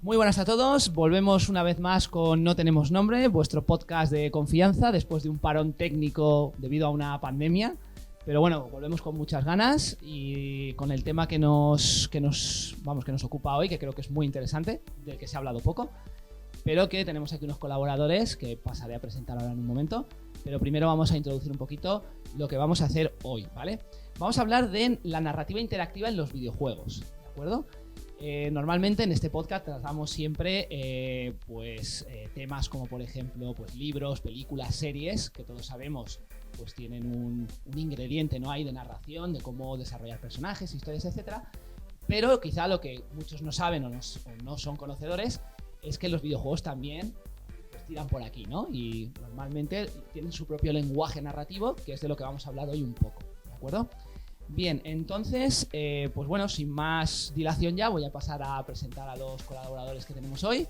Muy buenas a todos, volvemos una vez más con No Tenemos Nombre, vuestro podcast de confianza después de un parón técnico debido a una pandemia. Pero bueno, volvemos con muchas ganas y con el tema que nos ocupa hoy, que creo que es muy interesante, del que se ha hablado poco, pero que tenemos aquí unos colaboradores que pasaré a presentar ahora en un momento. Pero primero vamos a introducir un poquito lo que vamos a hacer hoy, ¿vale? Vamos a hablar de la narrativa interactiva en los videojuegos, ¿de acuerdo? Normalmente en este podcast tratamos siempre temas como por ejemplo libros, películas, series, que todos sabemos pues tienen un ingrediente, ¿no? Ahí de narración, de cómo desarrollar personajes, historias, etcétera. Pero quizá lo que muchos no saben o no son conocedores es que los videojuegos también pues, tiran por aquí, ¿no? Y normalmente tienen su propio lenguaje narrativo, que es de lo que vamos a hablar hoy un poco, ¿de acuerdo? Bien, entonces, pues bueno, sin más dilación ya voy a pasar a presentar a los colaboradores que tenemos hoy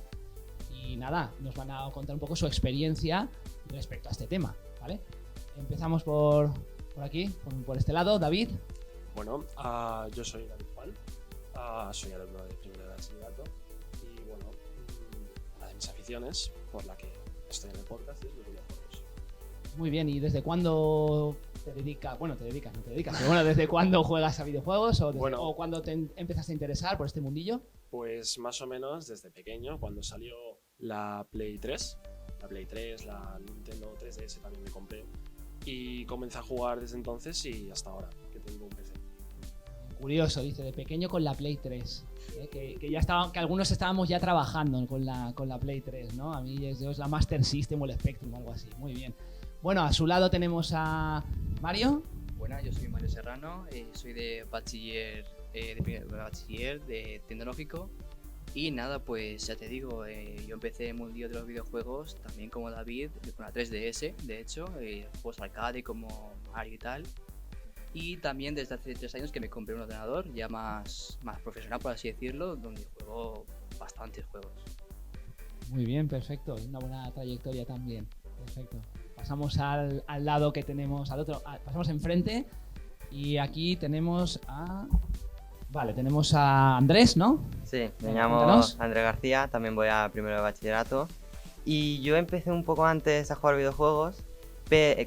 y nada, nos van a contar un poco su experiencia respecto a este tema, ¿vale? Empezamos por aquí, por este lado, David. Bueno, yo soy David Juan, soy alumno de primero de bachillerato y bueno, una de mis aficiones por la que estoy en el podcast es los videojuegos. Muy bien, ¿y desde cuándo te dedicas? Bueno, pero bueno, ¿desde cuándo juegas a videojuegos o cuándo te empezaste a interesar por este mundillo? Pues más o menos desde pequeño, cuando salió la Play 3, la Nintendo 3DS también me compré y comencé a jugar desde entonces y hasta ahora que tengo un PC. Curioso, dice, de pequeño con la Play 3, que ya estaba, que algunos estábamos ya trabajando con la Play 3, ¿no? A mí es la Master System o el Spectrum o algo así, muy bien. Bueno, a su lado tenemos a Mario. Buenas, yo soy Mario Serrano, soy de bachiller, de tecnológico y nada, pues ya te digo, yo empecé en el mundillo de los videojuegos también como David, con la 3DS, de hecho, juegos arcade como Mario y tal, y también desde hace 3 años que me compré un ordenador ya más profesional, por así decirlo, donde juego bastantes juegos. Muy bien, perfecto, una buena trayectoria también, perfecto. Pasamos al lado que tenemos, pasamos enfrente y aquí tenemos tenemos a Andrés, ¿no? Sí, me llamo Andrés García, también voy a primero de bachillerato y yo empecé un poco antes a jugar videojuegos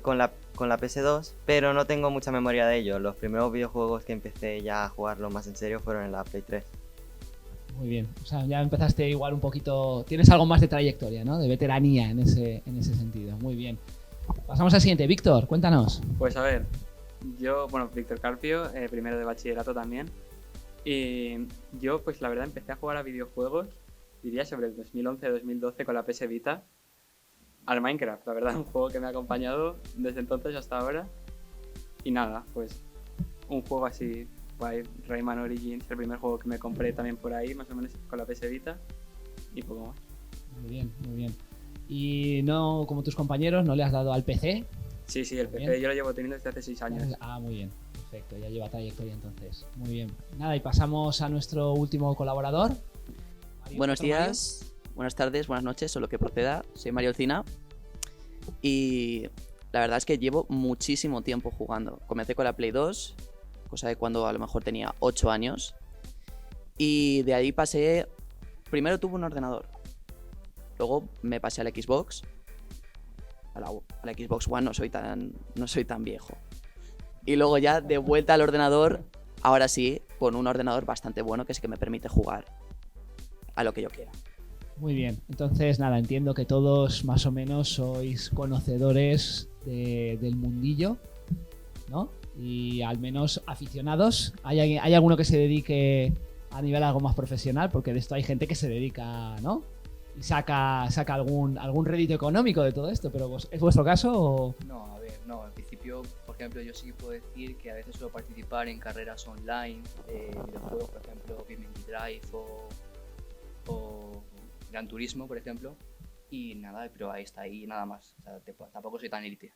con la PS2, pero no tengo mucha memoria de ello. Los primeros videojuegos que empecé ya a jugarlo más en serio fueron en la Play 3. Muy bien, o sea, ya empezaste igual un poquito, tienes algo más de trayectoria, ¿no? De veteranía en ese sentido, muy bien. Pasamos al siguiente, Víctor, cuéntanos. Pues a ver, yo, Víctor Carpio, primero de bachillerato también. Y yo, pues la verdad, empecé a jugar a videojuegos, diría sobre el 2011-2012 con la PS Vita, al Minecraft, la verdad, un juego que me ha acompañado desde entonces hasta ahora. Y nada, pues un juego así, Rayman Origins, el primer juego que me compré también por ahí, más o menos con la PS Vita, y poco más. Muy bien, muy bien. Y no, como tus compañeros, ¿no le has dado al PC? Sí, el PC yo lo llevo teniendo desde hace 6 años. Muy bien, perfecto, ya lleva trayectoria entonces. Muy bien. Nada, y pasamos a nuestro último colaborador. Buenos días, buenas tardes, buenas noches, o lo que proceda. Soy Mario Alcina y la verdad es que llevo muchísimo tiempo jugando. Comencé con la Play 2, cosa de cuando a lo mejor tenía 8 años, y de ahí pasé, primero tuve un ordenador. Luego me pasé a la Xbox. A la Xbox One no soy tan viejo. Y luego ya de vuelta al ordenador, ahora sí, con un ordenador bastante bueno que sí que me permite jugar a lo que yo quiera. Muy bien, entonces nada, entiendo que todos más o menos sois conocedores del mundillo, ¿no? Y al menos aficionados. ¿Hay alguno que se dedique a nivel algo más profesional? Porque de esto hay gente que se dedica, ¿no? Y saca algún rédito económico de todo esto, pero ¿es vuestro caso o...? No, a ver, no, en principio, por ejemplo, yo sí que puedo decir que a veces suelo participar en carreras online de videojuegos, por ejemplo, BeamNG Drive o Gran Turismo, por ejemplo, y nada, pero ahí está, ahí nada más, o sea, tampoco soy tan élite.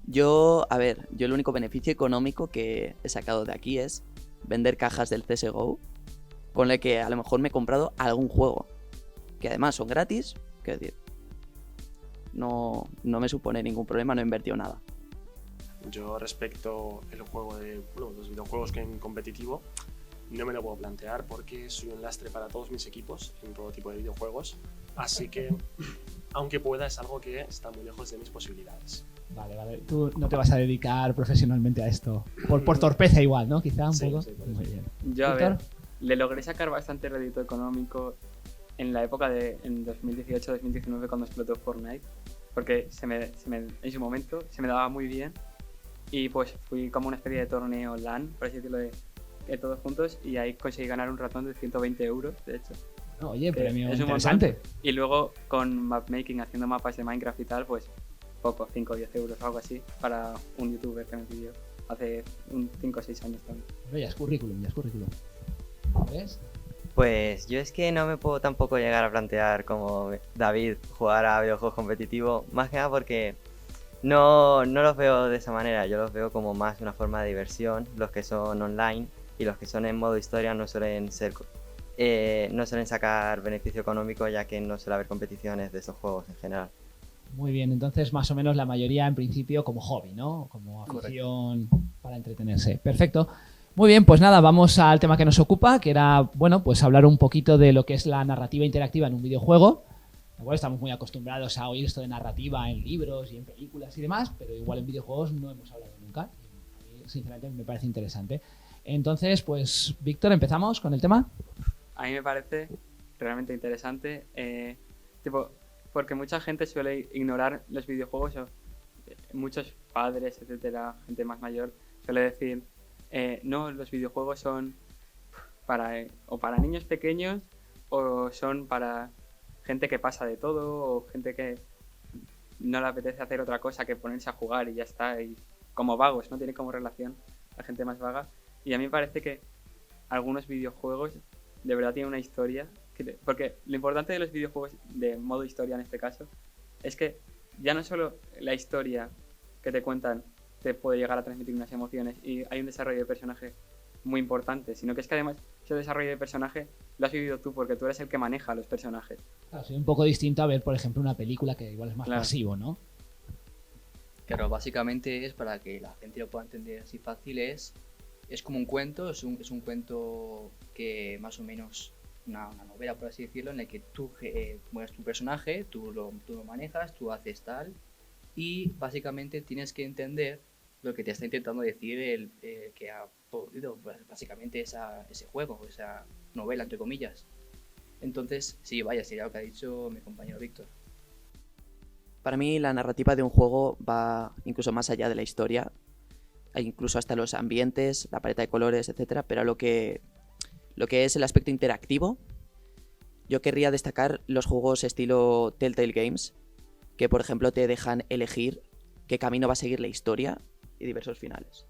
Yo el único beneficio económico que he sacado de aquí es vender cajas del CSGO, con el que a lo mejor me he comprado algún juego, que además son gratis, quiero decir, no me supone ningún problema, no he invertido nada. Yo respecto los videojuegos que en competitivo no me lo puedo plantear porque soy un lastre para todos mis equipos en todo tipo de videojuegos, así que aunque pueda es algo que está muy lejos de mis posibilidades. Vale, tú no te vas a dedicar profesionalmente a esto, por torpeza igual, ¿no? Quizá un Sí, poco. sí, por eso. Muy bien. Yo, a ver, Víctor, le logré sacar bastante rédito económico en la época en 2018-2019 cuando explotó Fortnite, porque en su momento se me daba muy bien y pues fui como una especie de torneo LAN, por así decirlo, de todos juntos, y ahí conseguí ganar un ratón de 120 euros, de hecho. no, oye, que premio es un interesante. Y luego con mapmaking, haciendo mapas de Minecraft y tal, pues poco, 5 o 10 euros o algo así, para un youtuber que me pidió hace 5 o 6 años también. Pero ya es currículum. ¿Ves? Pues yo es que no me puedo tampoco llegar a plantear como David jugar a videojuegos competitivos, más que nada porque no los veo de esa manera, yo los veo como más una forma de diversión, los que son online, y los que son en modo historia no suelen sacar beneficio económico, ya que no suele haber competiciones de esos juegos en general. Muy bien, entonces más o menos la mayoría en principio como hobby, ¿no? Como afición para entretenerse. Perfecto. Muy bien, pues nada, vamos al tema que nos ocupa, que era, bueno, pues hablar un poquito de lo que es la narrativa interactiva en un videojuego. Igual estamos muy acostumbrados a oír esto de narrativa en libros y en películas y demás, pero igual en videojuegos no hemos hablado nunca. Y a mí, sinceramente, me parece interesante. Entonces, pues, Víctor, ¿empezamos con el tema? A mí me parece realmente interesante, porque mucha gente suele ignorar los videojuegos, o muchos padres, etcétera, gente más mayor, suele decir, no, los videojuegos son para niños pequeños o son para gente que pasa de todo o gente que no le apetece hacer otra cosa que ponerse a jugar y ya está, y como vagos, no tiene como relación la gente más vaga. Y a mí me parece que algunos videojuegos de verdad tienen una historia, porque lo importante de los videojuegos de modo historia en este caso es que ya no solo la historia que te cuentan te puede llegar a transmitir unas emociones y hay un desarrollo de personaje muy importante, sino que es que además ese desarrollo de personaje lo has vivido tú porque tú eres el que maneja a los personajes. Claro, sería un poco distinto a ver, por ejemplo, una película que igual es más Claro. pasivo, ¿no? Claro, básicamente es para que la gente lo pueda entender así fácil, es como un cuento, es un cuento que más o menos, una novela por así decirlo, en el que tú mueves tu personaje, tú lo manejas, tú haces tal, y básicamente tienes que entender lo que te está intentando decir el que ha podido, básicamente ese juego, esa novela, entre comillas. Entonces, sí, vaya, sería lo que ha dicho mi compañero Víctor. Para mí la narrativa de un juego va incluso más allá de la historia, incluso hasta los ambientes, la paleta de colores, etcétera, pero lo que es el aspecto interactivo, yo querría destacar los juegos estilo Telltale Games, que por ejemplo te dejan elegir qué camino va a seguir la historia y diversos finales.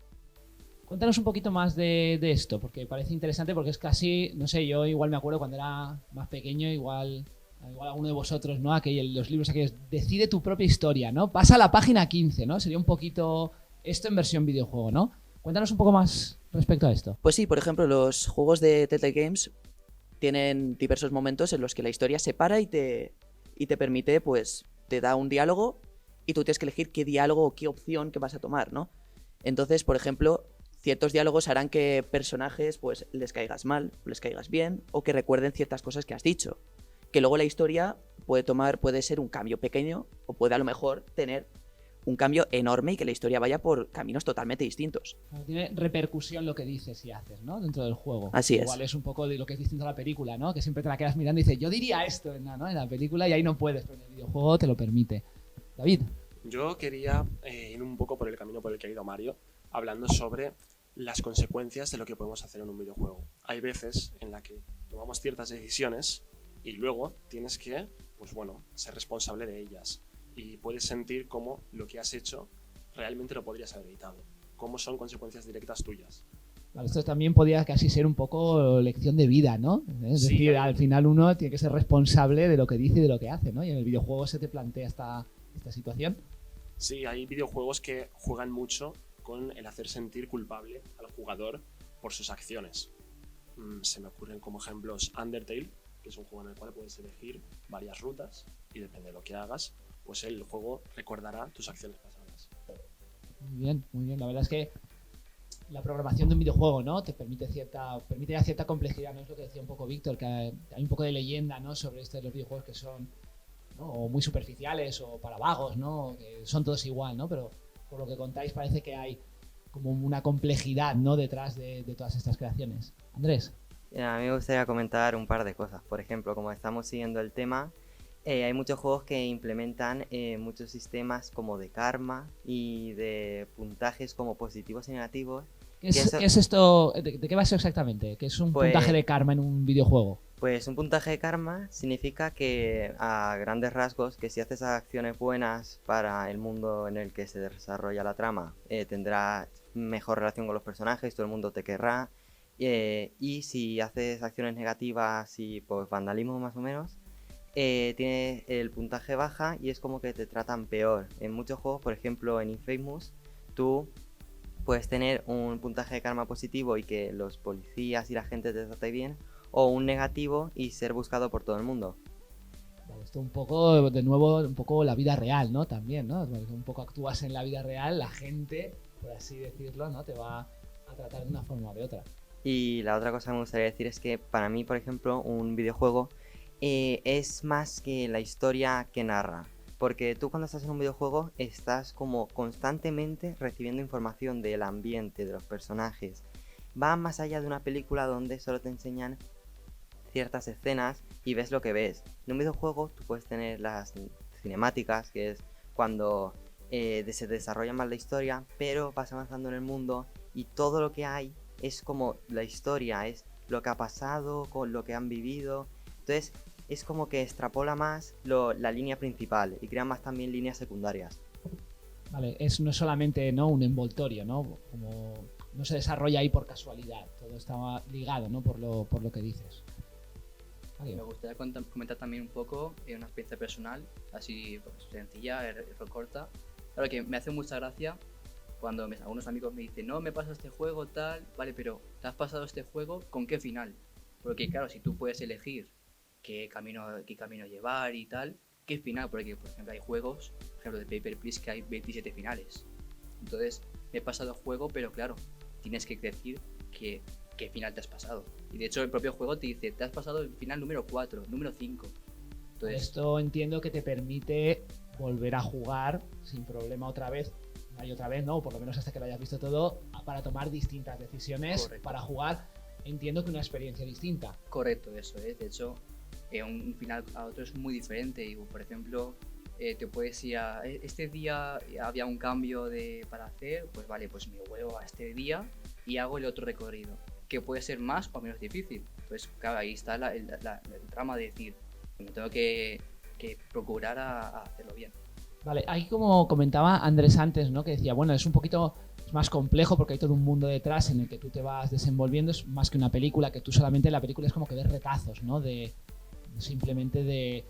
Cuéntanos un poquito más de esto, porque parece interesante, porque es casi, no sé, yo igual me acuerdo cuando era más pequeño, igual alguno de vosotros, ¿no? Los libros aquellos, decide tu propia historia, ¿no? Pasa a la página 15, ¿no? Sería un poquito esto en versión videojuego, ¿no? Cuéntanos un poco más respecto a esto. Pues sí, por ejemplo, los juegos de Telltale Games tienen diversos momentos en los que la historia se para y te permite, pues, te da un diálogo y tú tienes que elegir qué diálogo o qué opción que vas a tomar, ¿no? Entonces, por ejemplo, ciertos diálogos harán que personajes, pues, les caigas mal, o les caigas bien, o que recuerden ciertas cosas que has dicho. Que luego la historia puede ser un cambio pequeño, o puede a lo mejor tener un cambio enorme y que la historia vaya por caminos totalmente distintos. Tiene repercusión lo que dices y haces, ¿no? Dentro del juego. Así es. Igual es un poco de lo que es distinto a la película, ¿no? Que siempre te la quedas mirando y dices, yo diría esto, ¿no? En la película y ahí no puedes, pero en el videojuego te lo permite. David. Yo quería ir un poco por el camino por el que ha ido Mario, hablando sobre las consecuencias de lo que podemos hacer en un videojuego. Hay veces en las que tomamos ciertas decisiones y luego tienes que, pues bueno, ser responsable de ellas. Y puedes sentir cómo lo que has hecho realmente lo podrías haber evitado. Cómo son consecuencias directas tuyas. Vale, esto también podría casi ser un poco lección de vida, ¿no? Es Sí, decir, claro. al final uno tiene que ser responsable de lo que dice y de lo que hace, ¿no? Y en el videojuego se te plantea esta situación. Sí, hay videojuegos que juegan mucho con el hacer sentir culpable al jugador por sus acciones. Se me ocurren como ejemplos Undertale, que es un juego en el cual puedes elegir varias rutas y depende de lo que hagas, pues el juego recordará tus acciones pasadas. Muy bien. La verdad es que la programación de un videojuego, ¿no? Te permite ya cierta complejidad, ¿no? Es lo que decía un poco Víctor, que hay un poco de leyenda, ¿no? Sobre esto de los videojuegos que son, ¿no? O muy superficiales o para vagos, ¿no? Que son todos igual, ¿no? Pero por lo que contáis parece que hay como una complejidad, ¿no? Detrás de todas estas creaciones. Andrés. A mí me gustaría comentar un par de cosas. Por ejemplo, como estamos siguiendo el tema, hay muchos juegos que implementan muchos sistemas como de karma y de puntajes como positivos y negativos. ¿Qué es esto? ¿De qué va eso exactamente? ¿Qué es un Pues- puntaje de karma en un videojuego? Pues un puntaje de karma significa que a grandes rasgos que si haces acciones buenas para el mundo en el que se desarrolla la trama, tendrás mejor relación con los personajes, todo el mundo te querrá. Y si haces acciones negativas y pues vandalismo más o menos, tiene el puntaje baja y es como que te tratan peor. En muchos juegos, por ejemplo en Infamous, tú puedes tener un puntaje de karma positivo y que los policías y la gente te trate bien, o un negativo y ser buscado por todo el mundo. Vale, esto un poco, de nuevo, un poco la vida real, ¿no? También, ¿no? Porque un poco actúas en la vida real, la gente, por así decirlo, ¿no? Te va a tratar de una forma o de otra. Y la otra cosa que me gustaría decir es que para mí, por ejemplo, un videojuego es más que la historia que narra. Porque tú cuando estás en un videojuego estás como constantemente recibiendo información del ambiente, de los personajes. Va más allá de una película donde solo te enseñan ciertas escenas y ves lo que ves. En un videojuego tú puedes tener las cinemáticas, que es cuando se desarrolla más la historia, pero vas avanzando en el mundo y todo lo que hay es como la historia, es lo que ha pasado, con lo que han vivido. Entonces es como que extrapola más la línea principal y crea más también líneas secundarias. Vale, no es solamente, ¿no? Un envoltorio, ¿no? Como no se desarrolla ahí por casualidad, todo está ligado, ¿no? Por lo que dices. Vale. Me gustaría comentar también un poco una experiencia personal, así pues, sencilla, corta. Claro que me hace mucha gracia cuando algunos amigos me dicen, no, me pasa este juego, tal, vale, pero ¿te has pasado este juego con qué final? Porque claro, si tú puedes elegir qué camino llevar y tal, ¿qué final? Porque, por ejemplo, hay juegos, por ejemplo, de Paper Please, que hay 27 finales. Entonces, me he pasado el juego, pero claro, tienes que decir qué final te has pasado. Y de hecho, el propio juego te dice, te has pasado el final número 4, número 5. Entonces, Esto entiendo que te permite volver a jugar sin problema otra vez, y otra vez, ¿no? O por lo menos hasta que lo hayas visto todo, para tomar distintas decisiones, Correcto. para jugar. Entiendo que una experiencia distinta. correcto, eso es. De hecho, un final a otro es muy diferente. Y, por ejemplo, te puedes ir a... Este día había un cambio para hacer, pues vale, pues me vuelvo a este día y hago el otro recorrido, que puede ser más o menos difícil. Pues claro, ahí está el trama de decir, me tengo que procurar a hacerlo bien. Vale, ahí como comentaba Andrés antes, ¿no? Que decía, bueno, es un poquito más complejo porque hay todo un mundo detrás en el que tú te vas desenvolviendo, es más que una película, que tú solamente la película es como que ves retazos, ¿no? Simplemente de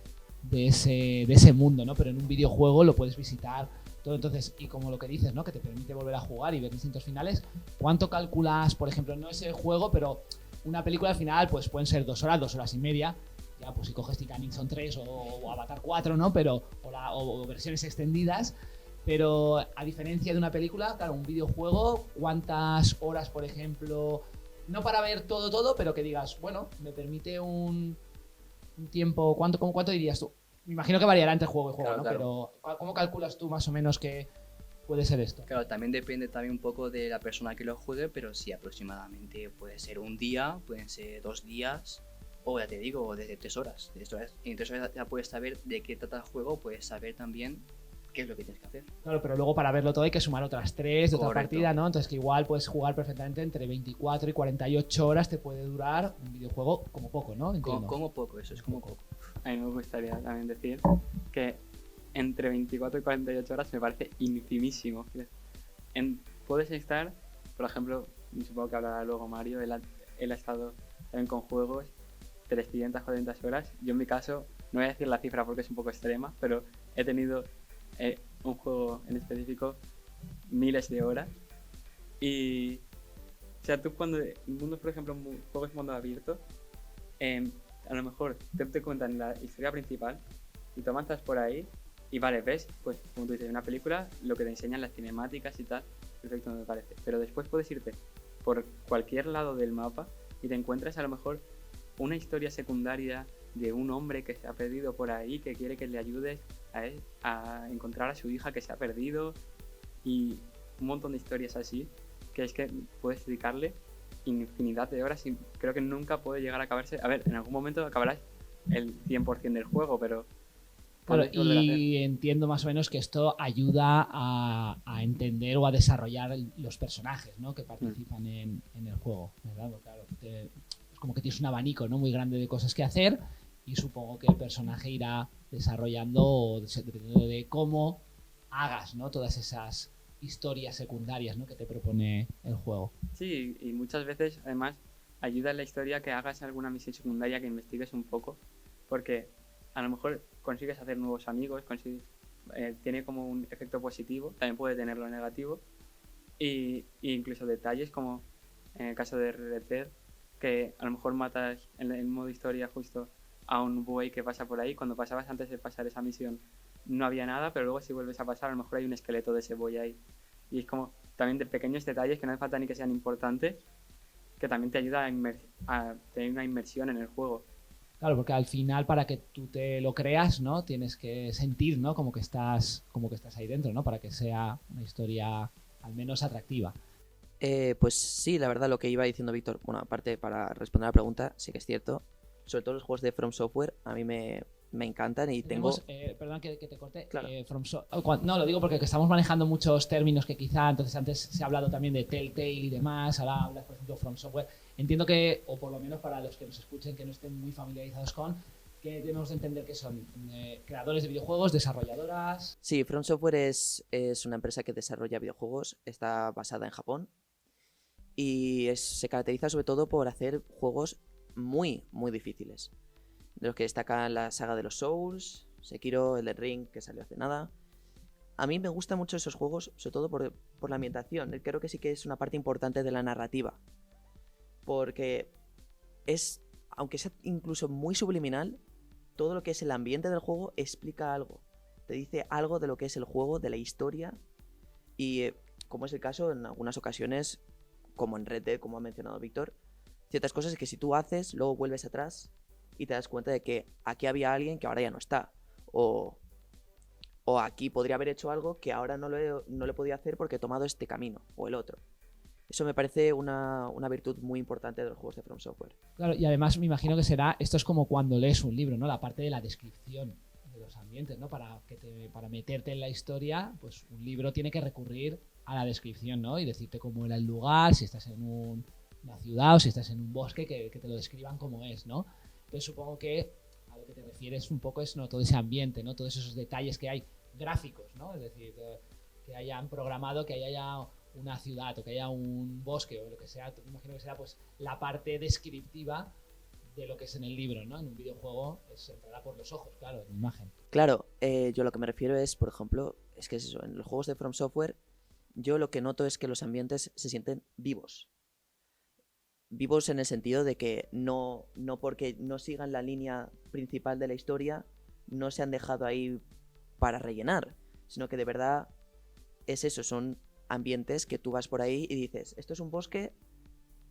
ese mundo, ¿no? Pero en un videojuego lo puedes visitar todo. Entonces, y como lo que dices, ¿no? Que te permite volver a jugar y ver distintos finales. ¿Cuánto calculas, por ejemplo, no ese juego, pero una película al final, pues pueden ser 2 horas, 2 horas y media? Ya, pues si coges Titanic son 3 o Avatar 4, ¿no? Pero, o versiones extendidas. Pero a diferencia de una película, claro, un videojuego, ¿cuántas horas, por ejemplo? No para ver todo, pero que digas, bueno, me permite un tiempo. ¿Cuánto dirías tú? Me imagino que variará entre juego y juego, Claro, ¿no? claro. Pero ¿cómo calculas tú más o menos que puede ser esto. Claro, también depende también un poco de la persona que lo juegue, pero sí, aproximadamente puede ser un día, pueden ser 2 días, o ya te digo, desde 3 horas. Y en 3 horas ya puedes saber de qué trata el juego, puedes saber también qué es lo que tienes que hacer. Claro, pero luego para verlo todo hay que sumar otras 3 de otra Correcto. partida, ¿no? Entonces que igual puedes jugar perfectamente entre 24 y 48 horas te puede durar un videojuego como poco, ¿no? Entiendo. Como poco, eso es como poco. A mí me gustaría también decir que entre 24 y 48 horas me parece infimísimo. Puedes estar, por ejemplo, supongo que hablará luego Mario, él ha estado también con juegos 300, 400 horas. Yo en mi caso, no voy a decir la cifra porque es un poco extrema, pero he tenido un juego en específico miles de horas. Y, o sea, tú cuando, por ejemplo, juegos mundo abierto, a lo mejor te cuentan la historia principal y tú avanzas por ahí y vale, ves, pues como tú dices, en una película lo que te enseñan las cinemáticas y tal, perfecto me parece. Pero después puedes irte por cualquier lado del mapa y te encuentras a lo mejor una historia secundaria de un hombre que se ha perdido por ahí, que quiere que le ayudes a encontrar a su hija que se ha perdido, y un montón de historias así, que es que puedes dedicarle infinidad de horas y creo que nunca puede llegar a acabarse. A ver, en algún momento acabarás el 100% del juego, pero Claro, puedes volver a hacer. y entiendo más o menos que esto ayuda a entender o a desarrollar los personajes, ¿no? Que participan en el juego, ¿verdad? Porque, claro, es como que tienes un abanico, ¿no? Muy grande de cosas que hacer y supongo que el personaje irá desarrollando dependiendo de cómo hagas, ¿no? Todas esas historias secundarias, ¿no? Que te propone el juego. Sí, y muchas veces además ayuda en la historia que hagas alguna misión secundaria, que investigues un poco, porque a lo mejor consigues hacer nuevos amigos, tiene como un efecto positivo, también puede tenerlo negativo, y incluso detalles como en el caso de Red Dead, que a lo mejor matas en el modo historia justo a un buey que pasa por ahí. Cuando pasabas antes de pasar esa misión no había nada, pero luego si vuelves a pasar a lo mejor hay un esqueleto de ese buey ahí. Y es como también de pequeños detalles que no hace falta ni que sean importantes, que también te ayuda a tener una inmersión en el juego. Claro, porque al final para que tú te lo creas, ¿no? Tienes que sentir, ¿no? Como que estás ahí dentro, ¿no? Para que sea una historia al menos atractiva. Pues sí, la verdad, lo que iba diciendo Víctor, bueno, aparte para responder a la pregunta, sí que es cierto. Sobre todo los juegos de From Software a mí me encantan y Tenemos, tengo... perdón que te corte. Claro. No, lo digo porque estamos manejando muchos términos que quizá, entonces antes se ha hablado también de Telltale y demás, ahora hablas, por ejemplo, From Software. Entiendo que, o por lo menos para los que nos escuchen que no estén muy familiarizados con, que tenemos que entender que son creadores de videojuegos, desarrolladoras... Sí, From Software es una empresa que desarrolla videojuegos, está basada en Japón y se caracteriza sobre todo por hacer juegos muy, muy difíciles. De los que destacan la saga de los Souls, Sekiro, Elden Ring, que salió hace nada. A mí me gustan mucho esos juegos, sobre todo por la ambientación. Creo que sí que es una parte importante de la narrativa. Porque es, aunque sea incluso muy subliminal, todo lo que es el ambiente del juego explica algo. Te dice algo de lo que es el juego, de la historia. Y como es el caso en algunas ocasiones, como en Red Dead, como ha mencionado Víctor, ciertas cosas que si tú haces, luego vuelves atrás y te das cuenta de que aquí había alguien que ahora ya no está. O aquí podría haber hecho algo que ahora no le podía hacer porque he tomado este camino o el otro. Eso me parece una virtud muy importante de los juegos de From Software. Claro, y además me imagino que esto es como cuando lees un libro, ¿no? La parte de la descripción de los ambientes, ¿no? Para meterte en la historia, pues un libro tiene que recurrir a la descripción, ¿no? Y decirte cómo era el lugar, si estás en una ciudad o si estás en un bosque, que te lo describan como es, ¿no? Entonces supongo que a lo que te refieres un poco es, ¿no? Todo ese ambiente, ¿no? Todos esos detalles que hay gráficos, ¿no? Es decir, que hayan programado que haya una ciudad o que haya un bosque o lo que sea. Me imagino que será pues la parte descriptiva de lo que es en el libro, ¿no? En un videojuego se entrará por los ojos, claro, en imagen. Claro, yo lo que me refiero es, por ejemplo, es que es eso, en los juegos de From Software, yo lo que noto es que los ambientes se sienten vivos. Vivos en el sentido de que no porque no sigan la línea principal de la historia, no se han dejado ahí para rellenar, sino que de verdad es eso, son ambientes que tú vas por ahí y dices, esto es un bosque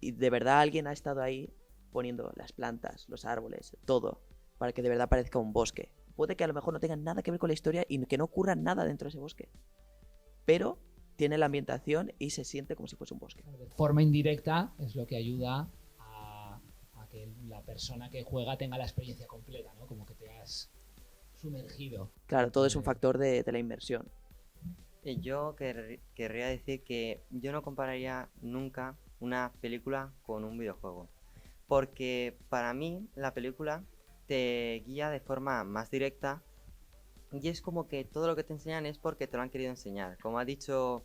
y de verdad alguien ha estado ahí poniendo las plantas, los árboles, todo, para que de verdad parezca un bosque. Puede que a lo mejor no tengan nada que ver con la historia y que no ocurra nada dentro de ese bosque, pero tiene la ambientación y se siente como si fuese un bosque. De forma indirecta es lo que ayuda a que la persona que juega tenga la experiencia completa, ¿no? Como que te has sumergido. Claro, todo es un factor de la inversión. Yo querría decir que yo no compararía nunca una película con un videojuego. Porque para mí la película te guía de forma más directa y es como que todo lo que te enseñan es porque te lo han querido enseñar. Como ha dicho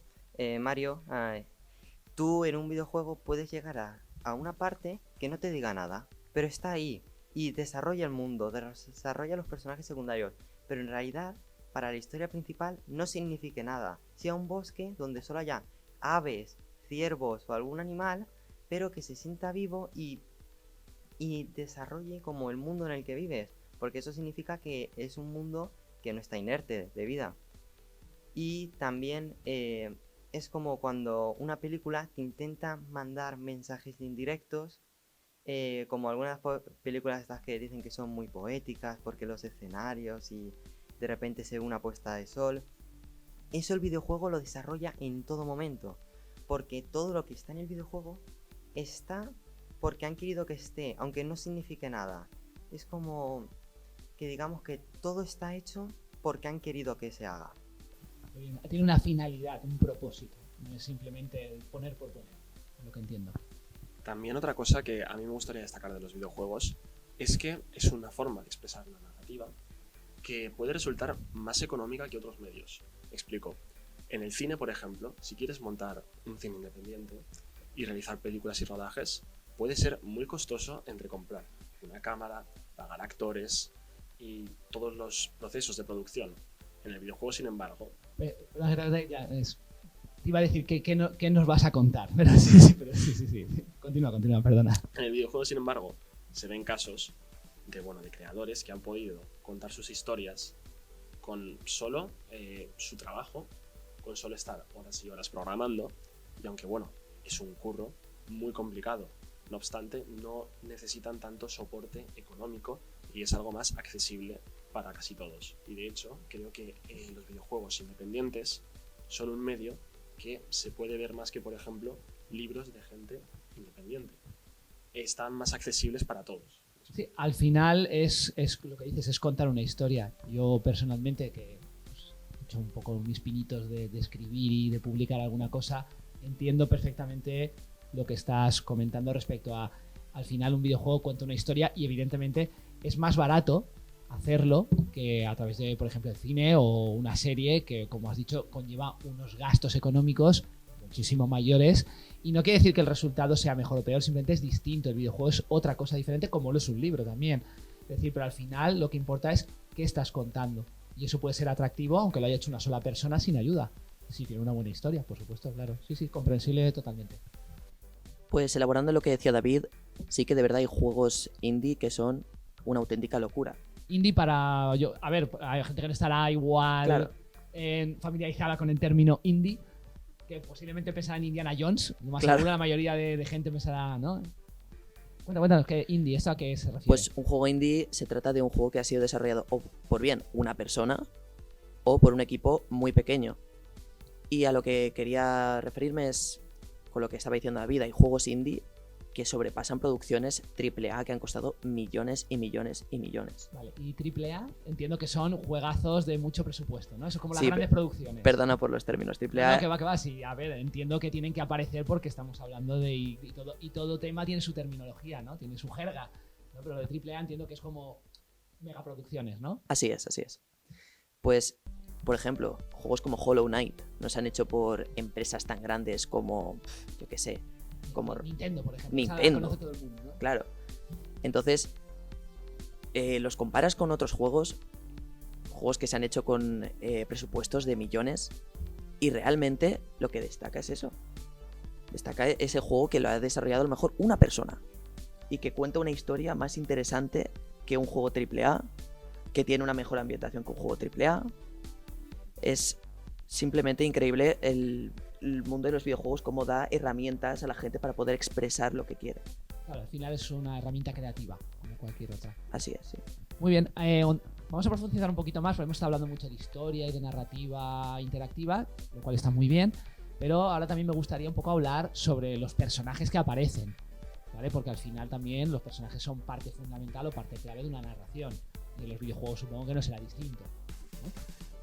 Mario, tú en un videojuego puedes llegar a una parte que no te diga nada, pero está ahí y desarrolla el mundo, desarrolla los personajes secundarios, pero en realidad para la historia principal no signifique nada. Sea un bosque donde solo haya aves, ciervos o algún animal, pero que se sienta vivo y desarrolle como el mundo en el que vives, porque eso significa que es un mundo que no está inerte de vida. Y también es como cuando una película te intenta mandar mensajes indirectos, como algunas películas estas que dicen que son muy poéticas porque los escenarios y de repente se ve una puesta de sol. Eso el videojuego lo desarrolla en todo momento, porque todo lo que está en el videojuego está porque han querido que esté, aunque no signifique nada. Es como que digamos que todo está hecho porque han querido que se haga. Tiene una finalidad, un propósito, no es simplemente poner por poner, es lo que entiendo. También otra cosa que a mí me gustaría destacar de los videojuegos es que es una forma de expresar una narrativa que puede resultar más económica que otros medios. Explico. En el cine, por ejemplo, si quieres montar un cine independiente y realizar películas y rodajes, puede ser muy costoso entre comprar una cámara, pagar actores y todos los procesos de producción. En el videojuego, sin embargo... Te iba a decir ¿qué nos vas a contar? Pero sí. Continúa, perdona. En el videojuego, sin embargo, se ven casos de creadores que han podido contar sus historias con solo su trabajo, con solo estar horas y horas programando, y aunque es un curro muy complicado, no obstante, no necesitan tanto soporte económico y es algo más accesible para casi todos. Y de hecho, creo que los videojuegos independientes son un medio que se puede ver más que, por ejemplo, libros de gente independiente. Están más accesibles para todos. Sí, al final es lo que dices, es contar una historia. Yo personalmente, que he hecho un poco mis pinitos de escribir y de publicar alguna cosa, entiendo perfectamente lo que estás comentando respecto a, al final un videojuego cuenta una historia y evidentemente es más barato hacerlo que a través de, por ejemplo, el cine o una serie que, como has dicho, conlleva unos gastos económicos muchísimo mayores y no quiere decir que el resultado sea mejor o peor, simplemente es distinto. El videojuego es otra cosa diferente, como lo es un libro también. Es decir, pero al final lo que importa es qué estás contando y eso puede ser atractivo aunque lo haya hecho una sola persona sin ayuda. Si tiene una buena historia, por supuesto, claro. Sí, comprensible totalmente. Pues elaborando lo que decía David, sí que de verdad hay juegos indie que son una auténtica locura. Indie para... hay gente que no estará igual familiarizada con el término indie, que posiblemente pensará en Indiana Jones. Lo más seguro la mayoría de gente pensará, ¿no? Cuéntanos, ¿qué indie? ¿Esto a qué se refiere? Pues un juego indie se trata de un juego que ha sido desarrollado o por bien una persona o por un equipo muy pequeño. Y a lo que quería referirme es con lo que estaba diciendo David, hay juegos indie que sobrepasan producciones AAA que han costado millones y millones y millones. Vale, y AAA entiendo que son juegazos de mucho presupuesto, ¿no? Eso es como las sí, grandes producciones. Perdona por los términos. AAA... No, que va. Sí, a ver, entiendo que tienen que aparecer porque estamos hablando de... Y todo tema tiene su terminología, ¿no? Tiene su jerga, ¿no? Pero de AAA entiendo que es como megaproducciones, ¿no? Así es. Pues, por ejemplo, juegos como Hollow Knight no se han hecho por empresas tan grandes como, yo qué sé, como Nintendo, por ejemplo. Nintendo, conoce todo el mundo, ¿no? Claro. Entonces, los comparas con otros juegos que se han hecho con presupuestos de millones y realmente lo que destaca es eso. Destaca ese juego que lo ha desarrollado a lo mejor una persona y que cuenta una historia más interesante que un juego AAA, que tiene una mejor ambientación que un juego AAA. Es simplemente increíble el mundo de los videojuegos, cómo da herramientas a la gente para poder expresar lo que quiere. Claro, al final es una herramienta creativa, como cualquier otra. Así es, sí. Muy bien, vamos a profundizar un poquito más, porque hemos estado hablando mucho de historia y de narrativa interactiva, lo cual está muy bien. Pero ahora también me gustaría un poco hablar sobre los personajes que aparecen, ¿vale? Porque al final también los personajes son parte fundamental o parte clave de una narración. Y en los videojuegos supongo que no será distinto, ¿no?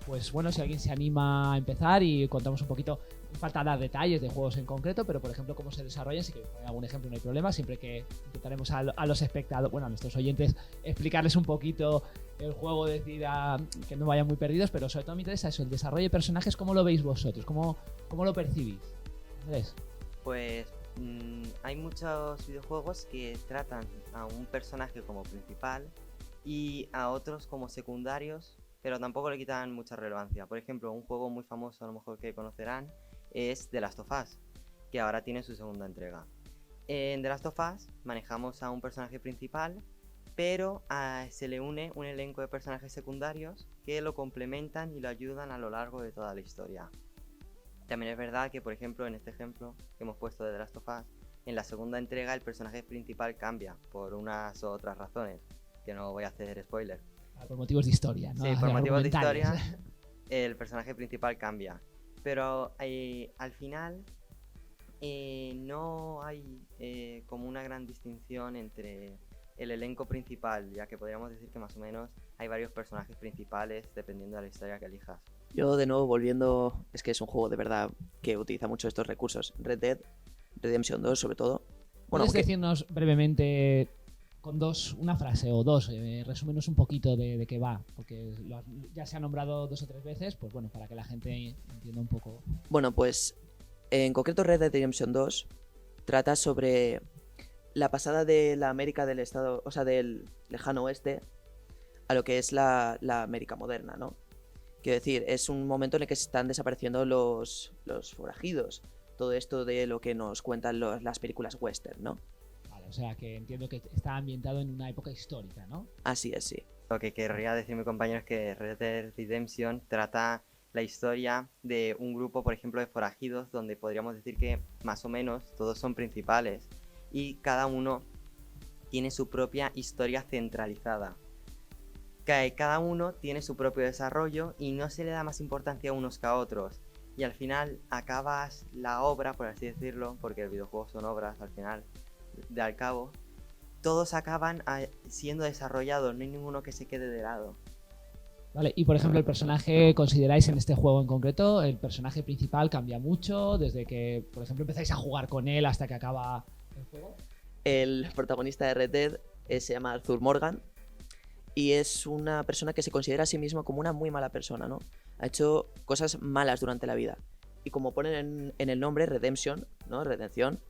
Pues bueno, si alguien se anima a empezar y contamos un poquito, no falta dar detalles de juegos en concreto, pero por ejemplo cómo se desarrollan, si queréis poner algún ejemplo no hay problema, siempre que intentaremos a los espectadores, bueno, a nuestros oyentes, explicarles un poquito el juego, decir que no vayan muy perdidos, pero sobre todo me interesa eso, el desarrollo de personajes, ¿cómo lo veis vosotros? ¿Cómo lo percibís? ¿Andrés? Pues hay muchos videojuegos que tratan a un personaje como principal y a otros como secundarios, pero tampoco le quitan mucha relevancia. Por ejemplo, un juego muy famoso, a lo mejor que conocerán, es The Last of Us, que ahora tiene su segunda entrega. En The Last of Us manejamos a un personaje principal, pero se le une un elenco de personajes secundarios que lo complementan y lo ayudan a lo largo de toda la historia. También es verdad que, por ejemplo, en este ejemplo que hemos puesto de The Last of Us, en la segunda entrega el personaje principal cambia por unas u otras razones, que no voy a hacer spoiler. Por motivos de historia, ¿no? Sí, por motivos de Argumentales. historia el personaje principal cambia. Pero al final no hay como una gran distinción entre el elenco principal, ya que podríamos decir que más o menos hay varios personajes principales dependiendo de la historia que elijas. Yo de nuevo volviendo, es que es un juego de verdad que utiliza mucho estos recursos. Red Dead Redemption 2 sobre todo. Bueno, ¿Puedes decirnos brevemente con una frase o dos, resúmenos un poquito de qué va? Porque ya se ha nombrado 2 o 3 veces, pues bueno, para que la gente entienda un poco. Bueno, pues en concreto Red Dead Redemption 2 trata sobre la pasada de la América del estado, o sea, del lejano oeste a lo que es la América moderna, ¿no? Quiero decir, es un momento en el que se están desapareciendo los forajidos. Todo esto de lo que nos cuentan las películas western, ¿no? Vale, o sea que entiendo que está ambientado en una época histórica, ¿no? Así es, sí. Lo que querría decir mi compañero es que Red Dead Redemption trata la historia de un grupo, por ejemplo, de forajidos, donde podríamos decir que más o menos todos son principales y cada uno tiene su propia historia centralizada. Cada uno tiene su propio desarrollo y no se le da más importancia a unos que a otros. Y al final acabas la obra, por así decirlo, porque el videojuego son obras al final, de al cabo, todos acaban siendo desarrollados, no hay ninguno que se quede de lado. Vale, y por ejemplo el personaje, ¿consideráis en este juego en concreto, el personaje principal cambia mucho desde que, por ejemplo, empezáis a jugar con él hasta que acaba el juego? El protagonista de Red Dead se llama Arthur Morgan y es una persona que se considera a sí mismo como una muy mala persona, ¿no? Ha hecho cosas malas durante la vida. Y como ponen en el nombre, Redemption, ¿no? Redención,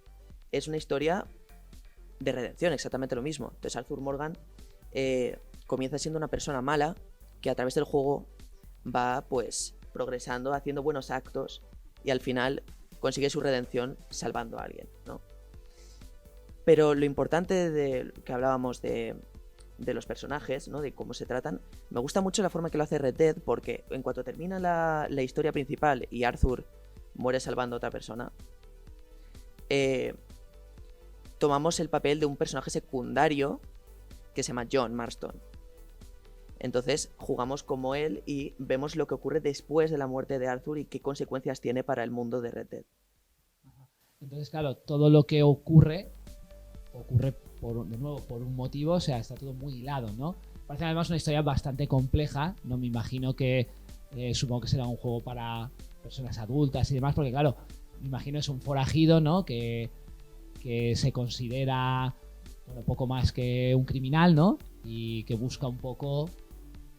es una historia de redención, exactamente lo mismo. Entonces Arthur Morgan comienza siendo una persona mala que a través del juego va pues progresando, haciendo buenos actos y al final consigue su redención salvando a alguien, ¿no? Pero lo importante de que hablábamos de los personajes, ¿no? De cómo se tratan, me gusta mucho la forma que lo hace Red Dead porque en cuanto termina la historia principal y Arthur muere salvando a otra persona, tomamos el papel de un personaje secundario que se llama John Marston. Entonces jugamos como él y vemos lo que ocurre después de la muerte de Arthur y qué consecuencias tiene para el mundo de Red Dead. Entonces, claro, todo lo que ocurre de nuevo por un motivo, o sea, está todo muy hilado, ¿no? Parece además una historia bastante compleja, no me imagino que supongo que será un juego para personas adultas y demás, porque claro, me imagino es un forajido, ¿no? Que se considera poco más que un criminal, ¿no? Y que busca un poco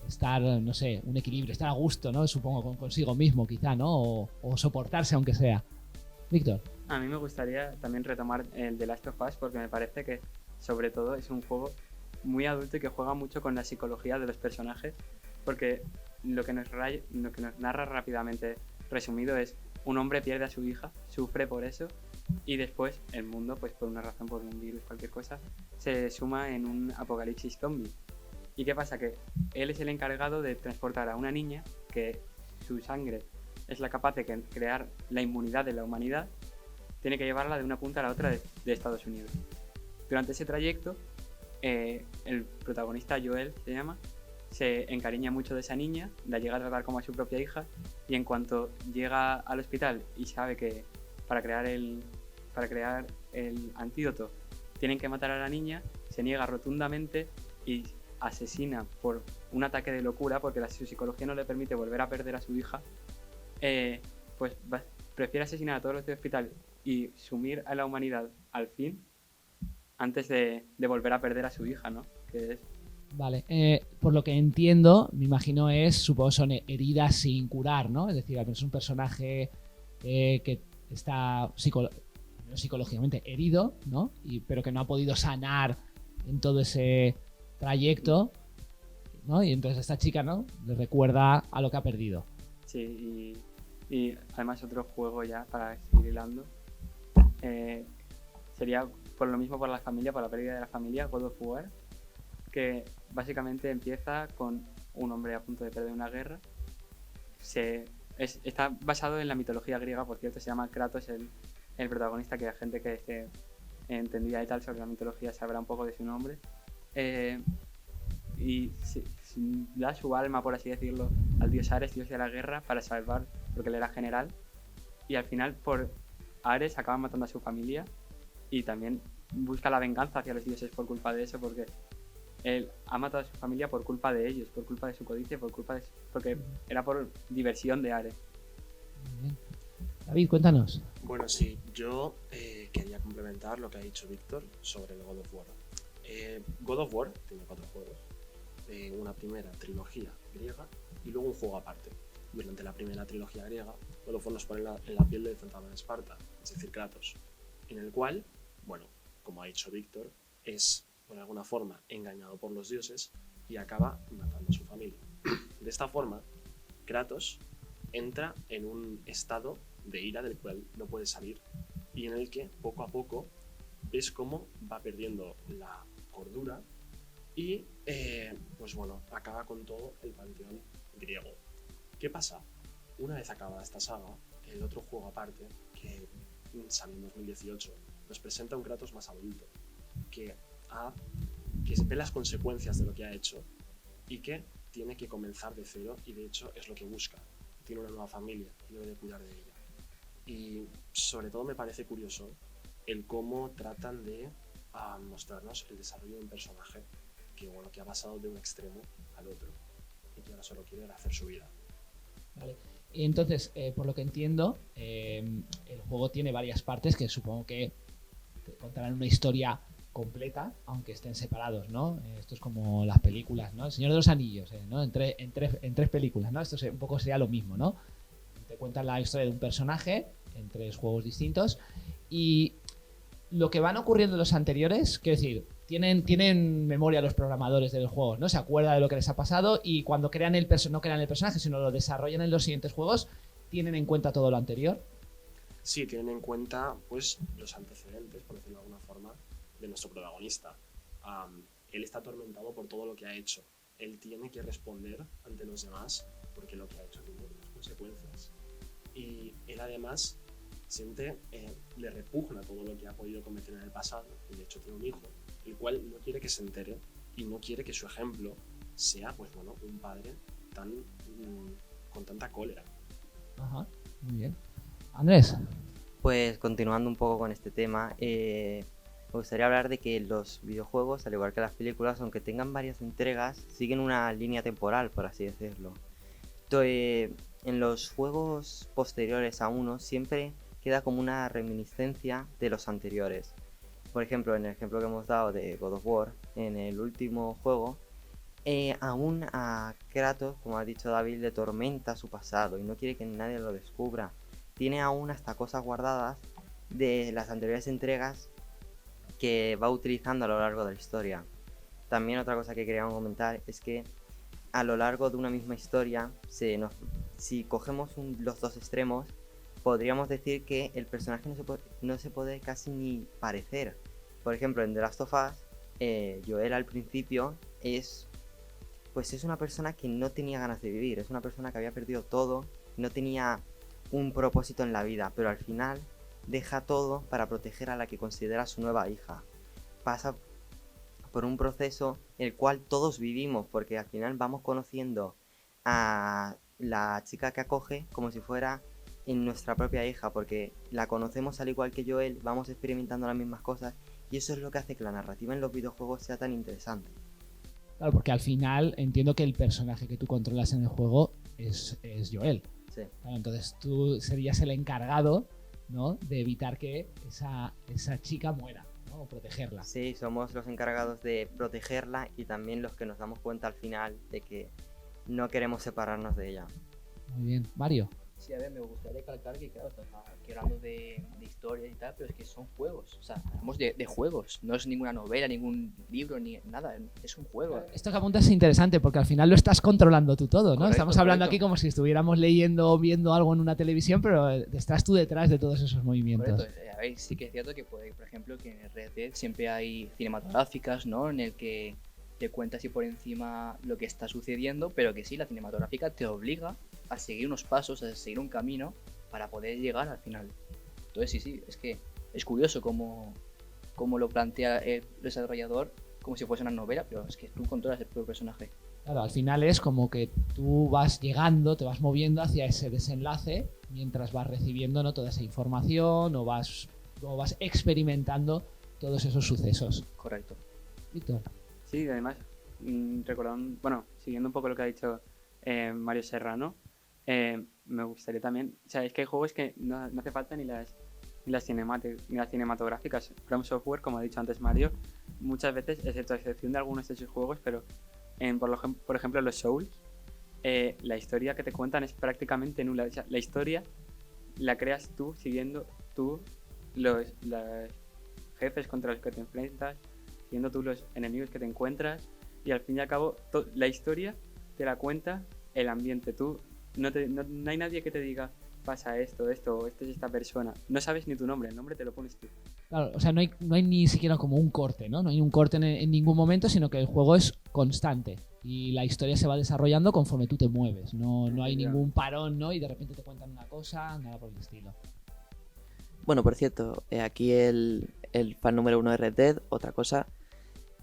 estar, no sé, un equilibrio, estar a gusto, ¿no? Supongo consigo mismo, quizá, ¿no? O soportarse aunque sea. Víctor. A mí me gustaría también retomar el The Last of Us porque me parece que sobre todo es un juego muy adulto y que juega mucho con la psicología de los personajes, porque lo que nos narra rápidamente resumido es un hombre pierde a su hija, sufre por eso y después el mundo, pues por una razón, por un virus, cualquier cosa, se suma en un apocalipsis zombie. ¿Y qué pasa? Que él es el encargado de transportar a una niña que su sangre es la capaz de crear la inmunidad de la humanidad, tiene que llevarla de una punta a la otra de Estados Unidos. Durante ese trayecto, el protagonista Joel se llama, se encariña mucho de esa niña, la llega a tratar como a su propia hija, y en cuanto llega al hospital y sabe que para crear el antídoto tienen que matar a la niña, se niega rotundamente y asesina por un ataque de locura, porque su psicología no le permite volver a perder a su hija. Pues prefiere asesinar a todos los del hospital y sumir a la humanidad al fin antes de volver a perder a su hija, ¿no? Que es... Vale, por lo que entiendo, me imagino supongo son heridas sin curar, ¿no? Es decir, es un personaje que está psicológicamente herido, ¿no? Pero que no ha podido sanar en todo ese trayecto, ¿no? Y entonces esta chica, ¿no? Le recuerda a lo que ha perdido. Sí, y además otro juego ya para seguir hilando sería por lo mismo, por la familia, por la pérdida de la familia, God of War, que básicamente empieza con un hombre a punto de perder una guerra. Está basado en la mitología griega, por cierto, se llama Kratos el protagonista, que la gente que esté entendida y tal sobre la mitología sabrá un poco de su nombre. Y da su alma, por así decirlo, al dios Ares, dios de la guerra, para salvar, porque él era general, y al final por Ares acaba matando a su familia y también busca la venganza hacia los dioses por culpa de eso, porque él ha matado a su familia por culpa de ellos, por culpa de su codicia, porque era por diversión de Ares. Muy bien. David, cuéntanos. Bueno, sí, yo quería complementar lo que ha dicho Víctor sobre el God of War. God of War tiene 4 juegos, una primera trilogía griega y luego un juego aparte. Durante la primera trilogía griega, God of War nos pone en la piel del fantasma de Esparta, es decir, Kratos, en el cual, bueno, como ha dicho Víctor, es por alguna forma engañado por los dioses y acaba matando a su familia. De esta forma, Kratos entra en un estado de ira del cual no puede salir y en el que poco a poco ves cómo va perdiendo la cordura y pues bueno, acaba con todo el panteón griego. ¿Qué pasa? Una vez acabada esta saga, el otro juego aparte, que salió en 2018, nos presenta un Kratos más adulto, que ve las consecuencias de lo que ha hecho y que tiene que comenzar de cero, y de hecho es lo que busca. Tiene una nueva familia y debe de cuidar de ella. Y sobre todo me parece curioso el cómo tratan de mostrarnos el desarrollo de un personaje que ha pasado de un extremo al otro y que ahora solo quiere hacer su vida. Vale. Entonces, por lo que entiendo, el juego tiene varias partes que supongo que te contarán una historia completa, aunque estén separados, ¿no? Esto es como las películas, ¿no? El Señor de los Anillos, ¿no? En tres películas, ¿no? Esto un poco sería lo mismo, ¿no? Te cuentan la historia de un personaje en 3 juegos distintos y lo que van ocurriendo en los anteriores, quiero decir, tienen memoria los programadores de los juegos, ¿no? Se acuerdan de lo que les ha pasado y cuando no crean el personaje, sino lo desarrollan en los siguientes juegos, tienen en cuenta todo lo anterior. Sí, tienen en cuenta pues los antecedentes, por decirlo de alguna forma, de nuestro protagonista. Él está atormentado por todo lo que ha hecho. Él tiene que responder ante los demás porque lo que ha hecho tiene unas consecuencias. Y él además le repugna todo lo que ha podido cometer en el pasado, y de hecho tiene un hijo, el cual no quiere que se entere y no quiere que su ejemplo sea, pues bueno, un padre con tanta cólera. Ajá, muy bien. Andrés. Pues continuando un poco con este tema, me gustaría hablar de que los videojuegos, al igual que las películas, aunque tengan varias entregas, siguen una línea temporal, por así decirlo. En los juegos posteriores a uno siempre queda como una reminiscencia de los anteriores. Por ejemplo, en el ejemplo que hemos dado de God of War, en el último juego, aún a Kratos, como ha dicho David, le tormenta su pasado y no quiere que nadie lo descubra. Tiene aún hasta cosas guardadas de las anteriores entregas que va utilizando a lo largo de la historia. También otra cosa que queríamos comentar es que a lo largo de una misma historia, si cogemos los dos extremos, podríamos decir que el personaje no se puede casi ni parecer. Por ejemplo, en The Last of Us, Joel al principio es una persona que no tenía ganas de vivir, es una persona que había perdido todo, no tenía un propósito en la vida, pero al final deja todo para proteger a la que considera su nueva hija. Pasa por un proceso el cual todos vivimos, porque al final vamos conociendo a la chica que acoge como si fuera en nuestra propia hija, porque la conocemos al igual que Joel, vamos experimentando las mismas cosas, y eso es lo que hace que la narrativa en los videojuegos sea tan interesante. Claro, porque al final entiendo que el personaje que tú controlas en el juego es Joel. Sí. Claro, entonces tú serías el encargado, ¿no?, de evitar que esa chica muera, ¿no?, o protegerla. Sí, somos los encargados de protegerla y también los que nos damos cuenta al final de que no queremos separarnos de ella. Muy bien. Mario. Sí, a ver, me gustaría recalcar que, claro, estamos aquí hablando de historia y tal, pero es que son juegos. O sea, hablamos de juegos. No es ninguna novela, ningún libro, ni nada. Es un juego. Esto que apuntas es interesante porque al final lo estás controlando tú todo, ¿no? Correcto, Estamos hablando correcto. aquí como si estuviéramos leyendo o viendo algo en una televisión, pero estás tú detrás de todos esos movimientos. Correcto. A ver, sí que es cierto que, por ejemplo, que en Red Dead siempre hay cinematográficas, ¿no? En el que te cuenta así por encima lo que está sucediendo, pero que sí, la cinematográfica te obliga a seguir unos pasos, a seguir un camino para poder llegar al final. Entonces sí, es que es curioso cómo lo plantea el desarrollador como si fuese una novela, pero es que tú controlas el propio personaje. Claro, al final es como que tú vas llegando, te vas moviendo hacia ese desenlace mientras vas recibiendo, ¿no?, toda esa información o vas experimentando todos esos sucesos. Correcto. Víctor. Sí, además, recordando, bueno, siguiendo un poco lo que ha dicho Mario Serrano, me gustaría también, o sea, es que hay juegos que no hace falta ni las cinematográficas. From Software, como ha dicho antes Mario, muchas veces, excepto a excepción de algunos de sus juegos, pero por ejemplo los Souls, la historia que te cuentan es prácticamente nula. O sea, la historia la creas tú siguiendo tú los jefes contra los que te enfrentas, siguiendo tú los enemigos que te encuentras, y al fin y al cabo la historia te la cuenta el ambiente. Tú no hay nadie que te diga pasa esto, o este es esta persona. No sabes ni tu nombre, el nombre te lo pones tú. Claro, o sea, no hay ni siquiera como un corte, ¿no? No hay un corte en ningún momento, sino que el juego es constante y la historia se va desarrollando conforme tú te mueves. No hay ningún parón, ¿no? Y de repente te cuentan una cosa, nada por el estilo. Bueno, por cierto, aquí el fan número 1 de Red Dead, otra cosa.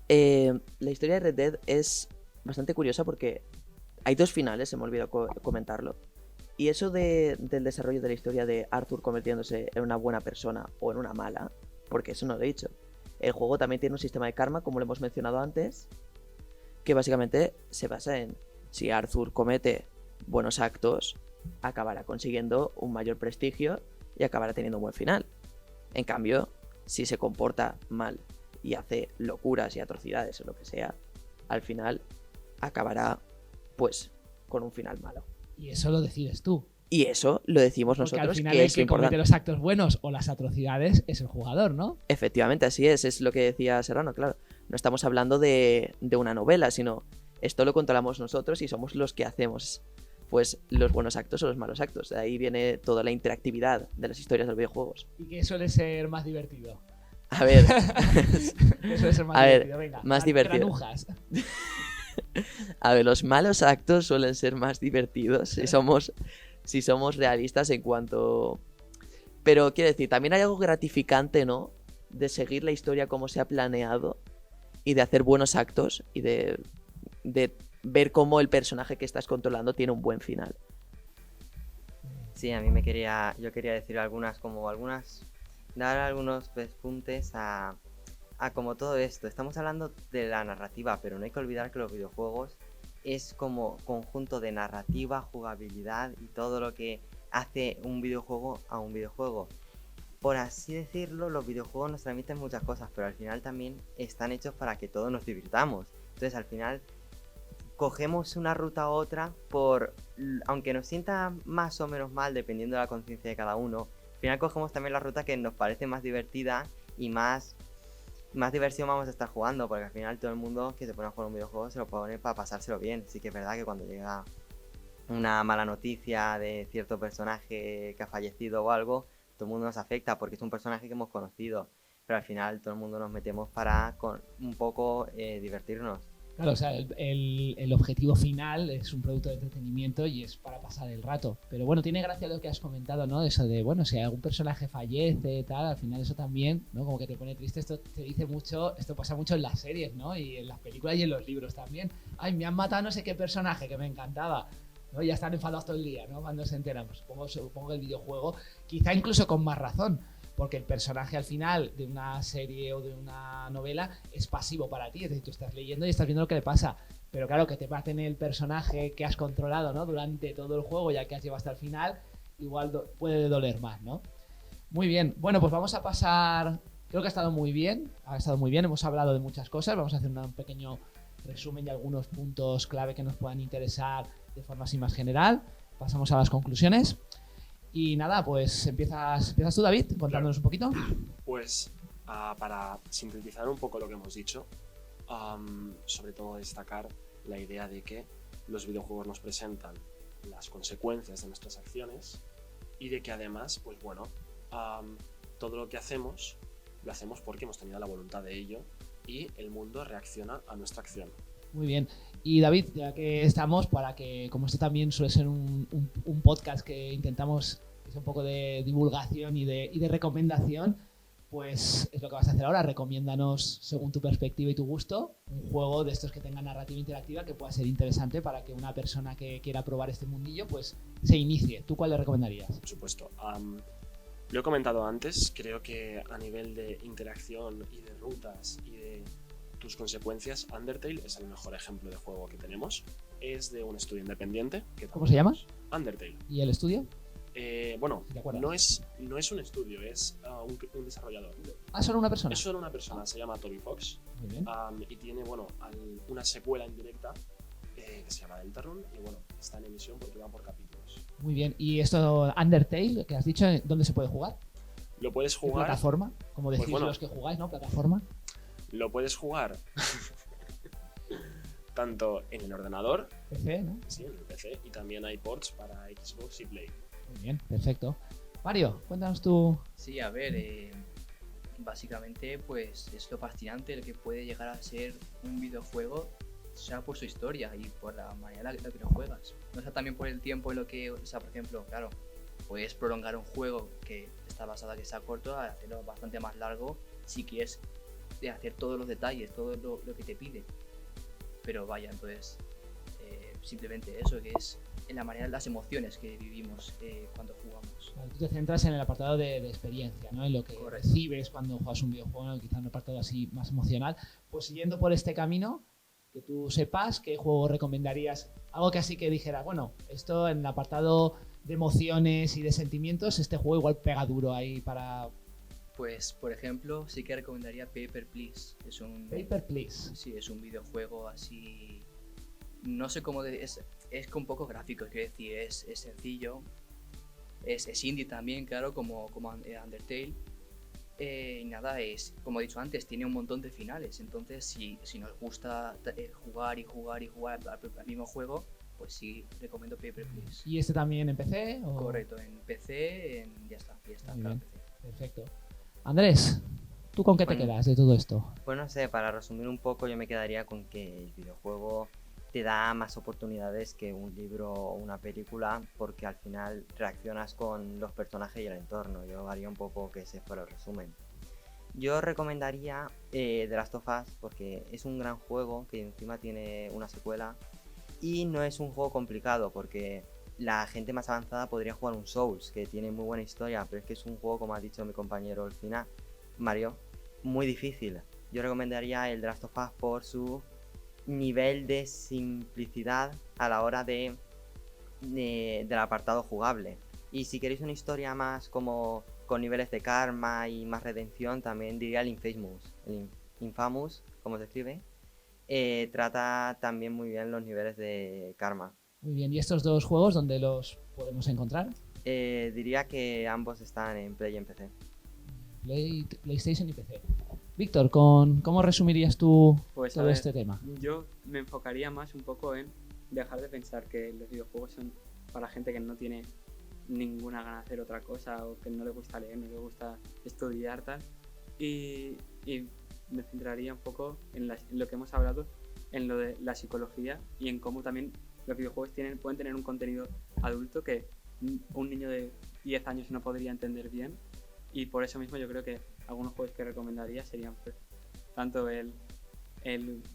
La historia de Red Dead es bastante curiosa porque hay dos finales, se me olvidó comentarlo. Y eso del desarrollo de la historia de Arthur convirtiéndose en una buena persona o en una mala, porque eso no lo he dicho. El juego también tiene un sistema de karma, como lo hemos mencionado antes, que básicamente se basa en si Arthur comete buenos actos, acabará consiguiendo un mayor prestigio y acabará teniendo un buen final. En cambio, si se comporta mal y hace locuras y atrocidades o lo que sea, al final acabará pues con un final malo. Y eso lo decides tú. Y eso lo decimos Porque nosotros, al final que el es lo que comete importante. los actos buenos o las atrocidades es el jugador, ¿no? Efectivamente, así es lo que decía Serrano, claro. No estamos hablando de una novela, sino esto lo controlamos nosotros y somos los que hacemos pues los buenos actos o los malos actos. De ahí viene toda la interactividad de las historias de los videojuegos. Y que suele ser más divertido. A ver, Que suele ser más A ver, divertido. Venga, más divertido. granujas. los malos actos suelen ser más divertidos si somos realistas en cuanto... Pero quiero decir, también hay algo gratificante, ¿no? De seguir la historia como se ha planeado y de hacer buenos actos y de ver cómo el personaje que estás controlando tiene un buen final. Sí, yo quería decir dar algunos pespuntes a como todo esto. Estamos hablando de la narrativa, pero no hay que olvidar que los videojuegos es como conjunto de narrativa, jugabilidad y todo lo que hace un videojuego a un videojuego. Por así decirlo, los videojuegos nos transmiten muchas cosas, pero al final también están hechos para que todos nos divirtamos. Entonces al final cogemos una ruta u otra aunque nos sienta más o menos mal dependiendo de la conciencia de cada uno, al final cogemos también la ruta que nos parece más divertida y más diversión vamos a estar jugando, porque al final todo el mundo que se pone a jugar un videojuego se lo pone para pasárselo bien. Sí que es verdad que cuando llega una mala noticia de cierto personaje que ha fallecido o algo, todo el mundo nos afecta porque es un personaje que hemos conocido, pero al final todo el mundo nos metemos para un poco divertirnos. Claro, o sea, el objetivo final es un producto de entretenimiento y es para pasar el rato. Pero bueno, tiene gracia lo que has comentado, ¿no? Eso de, bueno, si algún personaje fallece, tal, al final eso también, ¿no? Como que te pone triste. Esto te dice mucho, esto pasa mucho en las series, ¿no? Y en las películas y en los libros también. Ay, me han matado no sé qué personaje que me encantaba, ¿no? Y ya están enfadados todo el día, ¿no? Cuando se enteran. Pues supongo que el videojuego, quizá incluso con más razón. Porque el personaje al final de una serie o de una novela es pasivo para ti, es decir, tú estás leyendo y estás viendo lo que le pasa. Pero claro, que te maten el personaje que has controlado, ¿no? Durante todo el juego, ya que has llevado hasta el final, igual puede doler más, ¿no? Muy bien, bueno, pues vamos a pasar. Creo que ha estado muy bien, hemos hablado de muchas cosas, vamos a hacer un pequeño resumen de algunos puntos clave que nos puedan interesar de forma así más general. Pasamos a las conclusiones. Y nada, pues empiezas tú, David, contándonos un poquito. Pues para sintetizar un poco lo que hemos dicho, sobre todo destacar la idea de que los videojuegos nos presentan las consecuencias de nuestras acciones y de que además, pues bueno, todo lo que hacemos, lo hacemos porque hemos tenido la voluntad de ello y el mundo reacciona a nuestra acción. Muy bien. Y David, ya que estamos, para que, como este también suele ser un podcast que intentamos que sea un poco de divulgación y de recomendación, pues es lo que vas a hacer ahora. Recomiéndanos, según tu perspectiva y tu gusto, un juego de estos que tenga narrativa interactiva que pueda ser interesante para que una persona que quiera probar este mundillo pues se inicie. ¿Tú cuál le recomendarías? Por supuesto. Lo he comentado antes, creo que a nivel de interacción y de rutas y de tus consecuencias, Undertale es el mejor ejemplo de juego que tenemos. Es de un estudio independiente. ¿Cómo se llama? Undertale. ¿Y el estudio? Bueno, no es un estudio, es un desarrollador. Ah, solo una persona. Es solo una persona, se llama Toby Fox. Muy bien. Y tiene, bueno, una secuela indirecta que se llama Deltarune y bueno, está en emisión porque va por capítulos. Muy bien. ¿Y esto, Undertale, que has dicho, dónde se puede jugar? Lo puedes ¿Qué jugar. plataforma? Como decís Pues bueno, los que jugáis, ¿no? Plataforma. Lo puedes jugar tanto en el ordenador, PC, ¿no? sí, en el PC, y también hay ports para Xbox y Play. Muy bien, perfecto. Mario, cuéntanos tú. Sí, a ver, básicamente pues es lo fascinante el que puede llegar a ser un videojuego, sea por su historia y por la manera en la que lo juegas. No sea también por el tiempo en lo que, o sea, por ejemplo, claro, puedes prolongar un juego que está basado en que sea corto a hacerlo bastante más largo si quieres de hacer todos los detalles, todo lo que te pide. Pero vaya, entonces simplemente eso, que es en la manera, las emociones que vivimos cuando jugamos. Tú te centras en el apartado de experiencia, ¿no? En lo que Correcto. recibes cuando juegas un videojuego, quizá un apartado así más emocional. Pues siguiendo por este camino, que tú sepas qué juego recomendarías, algo que así que dijera, bueno, esto en el apartado de emociones y de sentimientos, este juego igual pega duro ahí para... Pues, por ejemplo, sí que recomendaría Paper Please. Es un Paper Please. Sí, es un videojuego así. No sé cómo. Es con pocos gráficos, quiero decir, es sencillo. Es indie también, claro, como Undertale. Y nada, como he dicho antes, tiene un montón de finales. Entonces, si nos gusta jugar al mismo juego, pues sí, recomiendo Paper Please. ¿Y este también en PC? ¿O? Correcto, en PC, ya está, Muy claro, bien. PC. Perfecto. Andrés, ¿tú con qué te Bueno. quedas de todo esto? Pues no sé, para resumir un poco, yo me quedaría con que el videojuego te da más oportunidades que un libro o una película, porque al final reaccionas con los personajes y el entorno. Yo haría un poco que ese fuera el resumen. Yo recomendaría The Last of Us, porque es un gran juego que encima tiene una secuela y no es un juego complicado, porque la gente más avanzada podría jugar un Souls, que tiene muy buena historia, pero es que es un juego, como ha dicho mi compañero al final, Mario, muy difícil. Yo recomendaría el The Last of Us por su nivel de simplicidad a la hora del apartado jugable. Y si queréis una historia más como con niveles de karma y más redención, también diría el Infamous, como se escribe, trata también muy bien los niveles de karma. Muy bien, ¿y estos dos juegos dónde los podemos encontrar? Diría que ambos están en Play y en PC. PlayStation y PC. Víctor, ¿cómo resumirías tú Pues, todo este tema? Yo me enfocaría más un poco en dejar de pensar que los videojuegos son para gente que no tiene ninguna gana de hacer otra cosa o que no le gusta leer, no le gusta estudiar tal, y me centraría un poco en lo que hemos hablado en lo de la psicología y en cómo también los videojuegos pueden tener un contenido adulto que un niño de 10 años no podría entender bien, y por eso mismo yo creo que algunos juegos que recomendaría serían pues, tanto el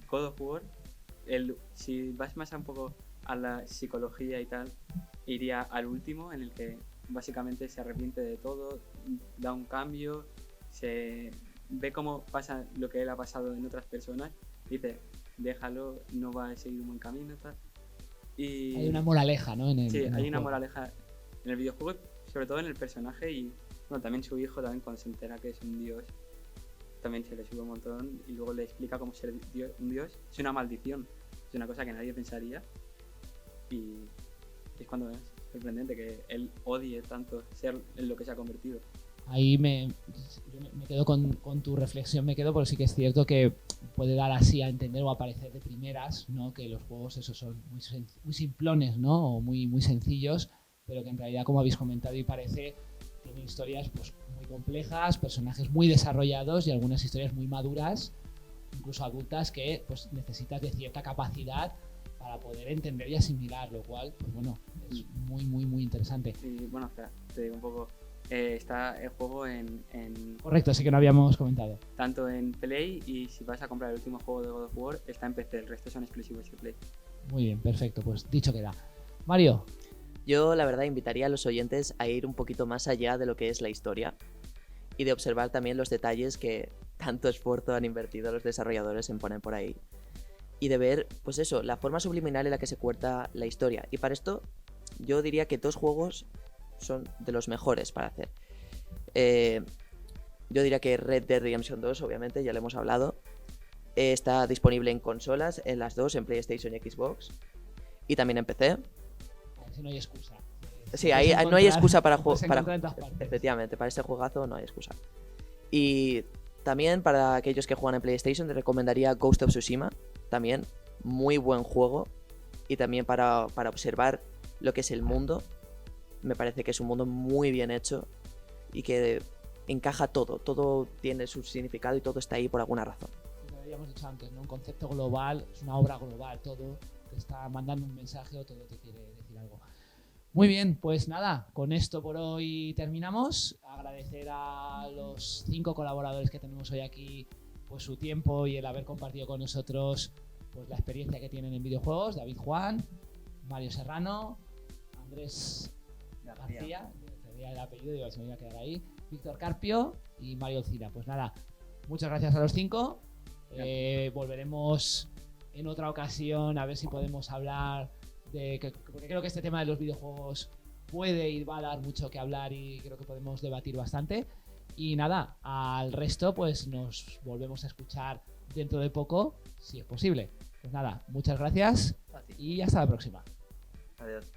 God of War, si vas más un poco a la psicología y tal, iría al último, en el que básicamente se arrepiente de todo, da un cambio, se ve cómo pasa lo que él ha pasado en otras personas, dice, déjalo, no va a seguir un buen camino, tal. Y Hay una moraleja, ¿no? sí, en el hay una juego. moraleja en el videojuego, sobre todo en el personaje, y bueno, también su hijo, también cuando se entera que es un dios, también se le sube un montón y luego le explica cómo ser un dios es una maldición, es una cosa que nadie pensaría, y es cuando es sorprendente que él odie tanto ser en lo que se ha convertido. Ahí yo me quedo con tu reflexión, me quedo porque sí que es cierto que puede dar así a entender o a parecer de primeras, ¿no? Que los juegos esos son muy simplones, ¿no? O muy sencillos, pero que en realidad, como habéis comentado y parece, tienen historias pues muy complejas, personajes muy desarrollados y algunas historias muy maduras, incluso adultas, que pues necesitas de cierta capacidad para poder entender y asimilar, lo cual, pues bueno, es muy interesante. Y bueno, espera, te digo un poco, está el juego en Correcto, sí que no habíamos comentado. tanto en Play, y si vas a comprar el último juego de God of War está en PC, el resto son exclusivos de Play. Muy bien, perfecto, pues dicho queda. Mario, Yo, la verdad, invitaría a los oyentes a ir un poquito más allá de lo que es la historia y de observar también los detalles que tanto esfuerzo han invertido los desarrolladores en poner por ahí. Y de ver, pues eso, la forma subliminal en la que se cuenta la historia. Y para esto, yo diría que 2 juegos son de los mejores para hacer. Yo diría que Red Dead Redemption 2, obviamente, ya lo hemos hablado. Está disponible en consolas, en las dos, en PlayStation y Xbox. Y también en PC. a ver si no hay excusa. Sí, ahí no hay excusa para jugar. jugar. Efectivamente, para este juegazo no hay excusa. Y también para aquellos que juegan en PlayStation, te recomendaría Ghost of Tsushima. También muy buen juego. Y también para observar lo que es el mundo. Me parece que es un mundo muy bien hecho y que encaja todo. Todo tiene su significado y todo está ahí por alguna razón. Como habíamos dicho antes, ¿no? Un concepto global, es una obra global, todo te está mandando un mensaje o todo te quiere decir algo. Muy bien, pues nada, con esto por hoy terminamos. Agradecer a los 5 colaboradores que tenemos hoy aquí pues su tiempo y el haber compartido con nosotros pues la experiencia que tienen en videojuegos. David Juan, Mario Serrano, Andrés García, tenía el apellido y se me iba a quedar ahí, Víctor Carpio y Mario Alcina. Pues nada, muchas gracias a los 5. Volveremos en otra ocasión a ver si podemos hablar porque creo que este tema de los videojuegos puede y va a dar mucho que hablar y creo que podemos debatir bastante. Y nada, al resto pues nos volvemos a escuchar dentro de poco, si es posible. Pues nada, muchas gracias y hasta la próxima. Adiós.